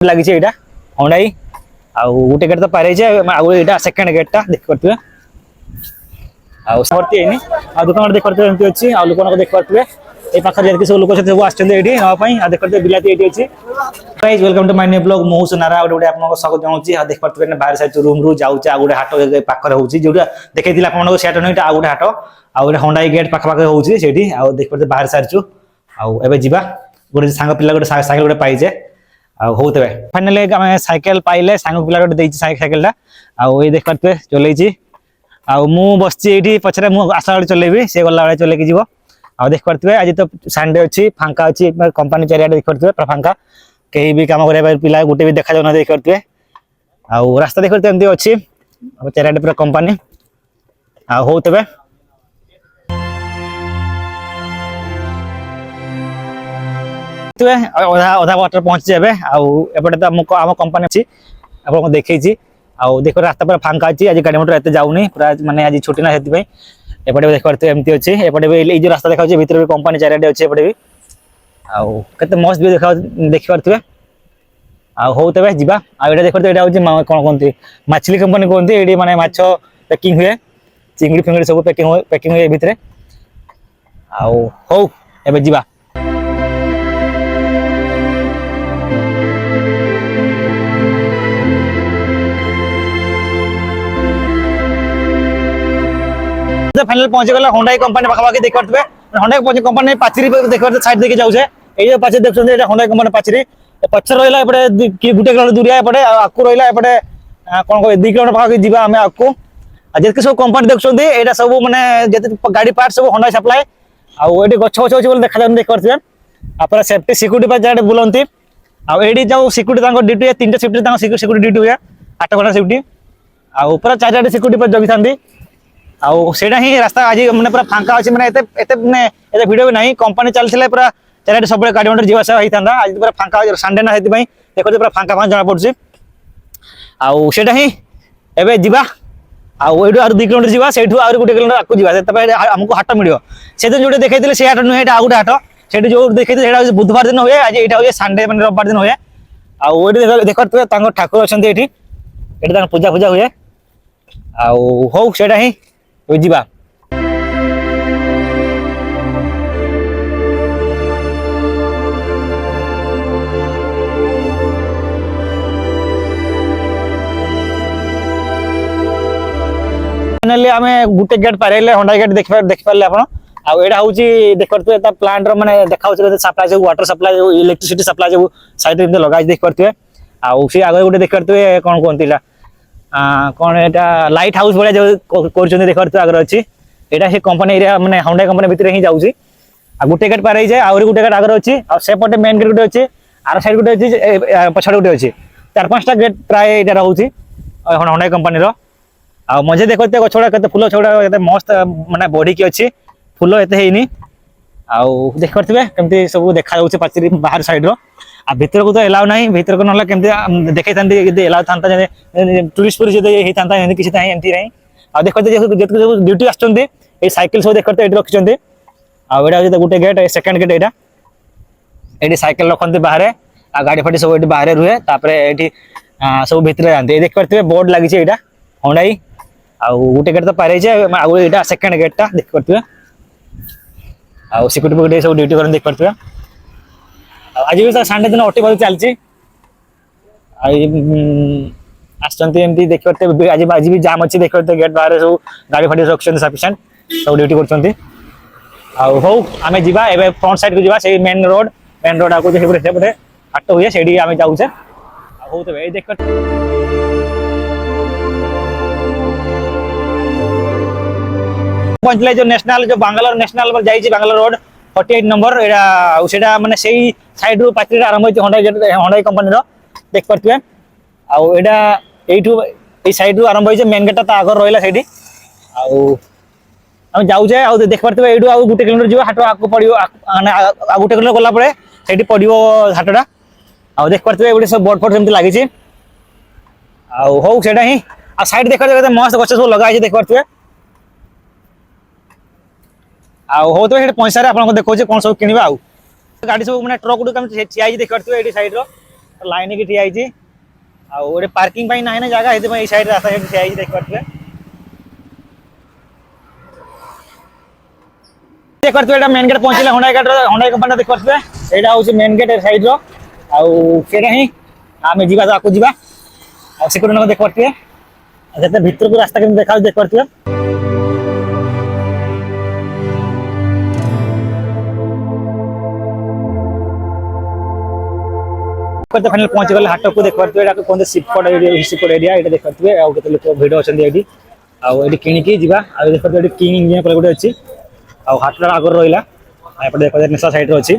लगी यहाँ हंडाई आउ गोटे गेट तो पारे आउ सेकेंड गेटा देख पारे आती आ दुकान देख पारे एमती अच्छी आ लोक देख पारे ये पाखे जी सब लोग सब आसपाई देख पारे बिलाती ये अच्छी prize welcome to my new blog मु सुनारा गोटे आपको स्वागत जनाऊँ देख पारे बाहर साइड रूम रू जाऊँ आ गोटे हाट पाखे हो देखी आपको सेट नहीं आ गोटे हाट आ गए हंडाई गेट पाखे होती देख पारे बाहर सारी आउ जा गोटे सांग पिला गोटे साइकेल गोटे पाइजे हो तबे फाइनली आम साइकेल पाइले सांग पिला गोटे देती साइकेल आउ ये देख पारे चलई मु बस पचर मुझे आसा बेले चलेबी सी गला बेले चलेकी जीव आ देख पारे आज तो संडे अच्छी फांका अच्छी कंपानी चारिया देख पारे पूरा फांका कहीं भी काम कर पिला गोटे भी देखा जाऊना देख पारे आउ रास्ता देख पारे अच्छी चारिया पूरा कंपानी आ हो तबे अधा वाटर पहुंची जाए आउटे तो आम कंपानी अच्छी आपको देखी आउ देख रास्ता पूरा फांका अच्छी आज गाड़ी मोटर एत जाऊनी पूरा माने आज छुट्टी ना से एपटे भी देख पारे एमती अच्छी एपटे भी जो रास्ता देखा भीतर भी कंपानी चारियाडे अच्छे एपटे भी आउ केते मस्त भी देख पारे हो तबे जीवा आ देख पारे कौन कहते मछली कंपानी कहते ये माने माछ पैकिंग हुए चिंगड़ी फिंगड़ी सब पैकिंग हुए भितर आउ हो एबे जीवा फाइनल पहुंची गला हंडाई कंपनी पाखापाखि देख पारे हंडाई कंपनी पाचेरी देख पारे साइड देके जाऊे ये पाचेरी देखते हंडाई कंपनी पाचेरी पचर रहा एपटे गोटे किलोमीटर दूरिया एपटे आकु रहा एपटे कौन कह 2 किलोमीटर पाखापाखि जावा आम आकु जितने सब कंपनी देखते यहाँ सब मैंने गाड़ी पार्ट सब हंडाई सप्लाई आउ ये गछ गछ अच्छे देखा जाए देख पारे पूरा सेफ्टी सिक्यूरीटी जहाँ बुलाती आईटी जो सिक्यूरीटी ड्यूटी 3टा शिफ्ट सिक्यूरीटी ड्यूटी हुए 8 घंटा शिफ्ट आउ पूरा चारिटे सिक्यूरीटी जगी था आउ सेटा ही रास्ता आज मैंने पूरा फांका अच्छे मैंने भिड़ भी नहीं कंपानी चलती पूरा चारिटे सब गाड़ी मोटर जीवासा होता आज पूरा फांका संडे ना से देखो पूरा फांका फांका जना पड़े आउ सेटा ही एवं जावा आउ 2 किलोमीटर जावा से गोटे किलोमीटर आगे जावा आमको हाट मिल से जो देखते से हाट नुहे आ गोटे हाट से जो देखते बुधवार दिन हुए आज यहाँ हूँ संडे मैंने रविवार दिन हुए आउ देख ठाकुर अच्छा ये पूजा पूजा हुए आउ हो सेटा ही जीवा फाइनली आम गोटे गेट पारे हंडाई गेट देख पारे आप हूँ देख पारे प्लांट मैंने देखा सप्लाई सब वाटर सप्लाई इलेक्ट्रिसिटी सप्लाई सब साइड लगा देख पारे आउ सी आगे गोटे देख पारे कौन कहती कौन यहाँ लाइट हाउस भाया जो कर देख पारे आगे अच्छी यहाँ से कंपनी एरिया मैंने हंडाई कंपनी भितर ही जाऊँगी आ गोटे गेट पार जाए आउरी गोटे गेट आगे अच्छी आउटे मेन गेट गोटे अच्छी आर साइड गोटे अच्छी पछाड़ गोटे अच्छी 4-5टा गेट प्राय यहाँ रोचे हंडाई कंपनी आ मझे देख गछड़ा के फुल छड़ा मस्त मैंने बढ़ी अच्छी फुल एत है आउ देख पारे कमी सब देखा पाचेरी बाहर साइड आ भीतर को तो एलाउ ना भीतर को ना कमी देखा था एलाउ था टूरिस्ट पूरी होता किसी एमती ना आ देख ड्यूटी आसुँच साइकिल सब देख ये रखिंट आड़ा गोटे गेट सेकेंड गेट यहाँ ये साइकिल रखते बाहर आ गाड़ी फाड़ी सब ये बाहर रुहे ये सब भितर जाते देख पारे बोर्ड लगी यहाँ हंडाई आउ गोटे गेट तो पारे आउ यहाँ सेकेंड गेटा देख पारे आउ सिक्यूरीटी सब ड्यूटी कर देख पारे आज भी संडे दिन अटी बजे चलती आमती देख पारे आज भी जाम अच्छी देख पारे गेट बाहर सब गाड़ी फाड़ी रखते सफिशिएंट सब ड्यूटी कर हो आम जा फ्रंट साइड को जा मेन रोड आगे हाट हुए से आम जाऊे हो तो देख पहुंचले जो नेशनल जो बांग्लोर नेशनल जाइए बांग्लोर रोड 48 नंबर यहाँ माने से साइड रू पाचेरी आरंभ होती हंडाई कंपनी देख पारे आई साइड रू आरंभ होती मेन गेटा आगे रहा से आम जाऊे आ देख पारे ये गोटे किलोमीटर जी हाट आगे पड़ो गोटे किलोमीटर गलापर से पड़ो हाटा आ देख पारे गोटे सब बोर्ड फोर्ड सेमती लगी हो से ही आ साइड देख मस्त गछ सब लगा देख पारे हो तो पैसा आपको देखो कौन सब किणवा गाड़ी सब मैंने ट्रक गुड़ ठिया देख पारे ये सैड लाइन की ठिया होती आउ पार्किंग पाई ना जगह ये साइड रास्ता ठिया देख पारे देख पारे मेन गेट पहुंचले हुंडई कंपनी देख पारे यहाँ हूँ मेन गेट साइड रोटा ही आम जा सिक्योरिटी देख पारे भर को रास्ता के देखा देख पारे फाइनल पहुंची गले हाट को देख पारे कहते सिपकोट एरिया ये देख पारे आते लोक भिड़ अच्छा ये आगे किणिकी जा देख पारे किंग इंजिन गोटे अच्छी हाट आगर रहा एपटे देख पारे निशा साइड अच्छी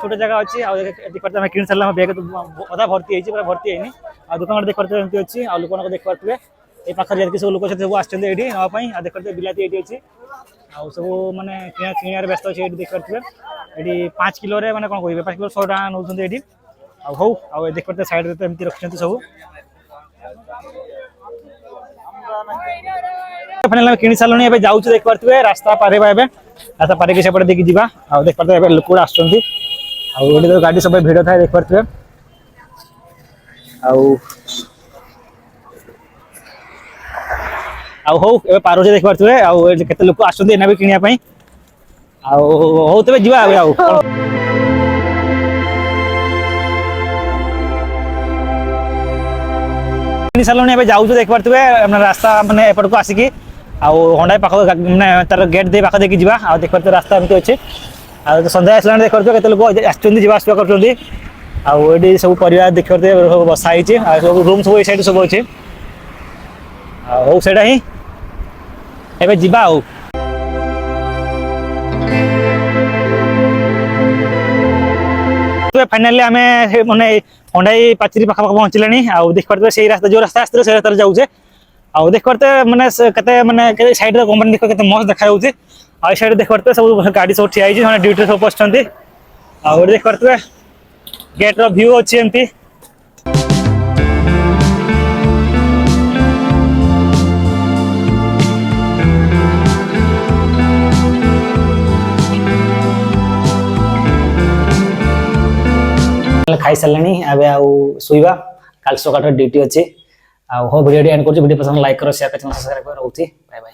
छोटे जगह अच्छी देख पारे कि सारा बैग अधा भर्ती है पूरा भर्ती है आ दुकान देख पारे एमती अच्छी आ लोक देख पारे ये पाखे सब लोक सब आसपाई ये देख पारे बिलाती ये अच्छी आ सब मैंने किणार व्यस्त अच्छे ये देख पारे ये 5 किलो मैंने कौन कह 5 किलो 100 टका नौ ये हौ आ देख पारे साइड तो एमती रखी सब फाइनल किणी सारे ए जाऊँ देख पारे रास्ता पारे रास्ता पारे सेपटे देखिए जा देख पारे लोक आसुँच तो गाड़ी सब भिड़ था देख पारे हौ पार देख पारे के लोक आसना भी किनापी हौ तब जा सारे जाऊँ देख पारे रास्ता मैंने एपट को आसिकी हुंडई पाख मैंने तार गेट दे पाख देखिए जा देख पारे रास्ता एमती अच्छे सन्ध्या आसला देख पारे के लोक आसवा कर सब परिवार देख पारे बसाई सब रूम सब साइड सब अच्छे हौ से ही एबे जीवा फाइनाली आम माने हुंडई पाचेरी पाखा पहुँचले देख पारे से रास्ता जो रास्ता आसते से रास्ता जाऊे देख पारे मैंने माने साइड कंपनी देख के मस्त देखा आई साइड देख पारे सब गाड़ी सब ठिया ड्यूटी सब बस देख पारे गेट व्यू अच्छी एमती खाई सारे अब शुवा कल सकाल ड्यूटी अच्छी वीडियो एंड कर वीडियो पसंद लाइक करो शेयर कर सब्सक्राइब करो बाय बाय।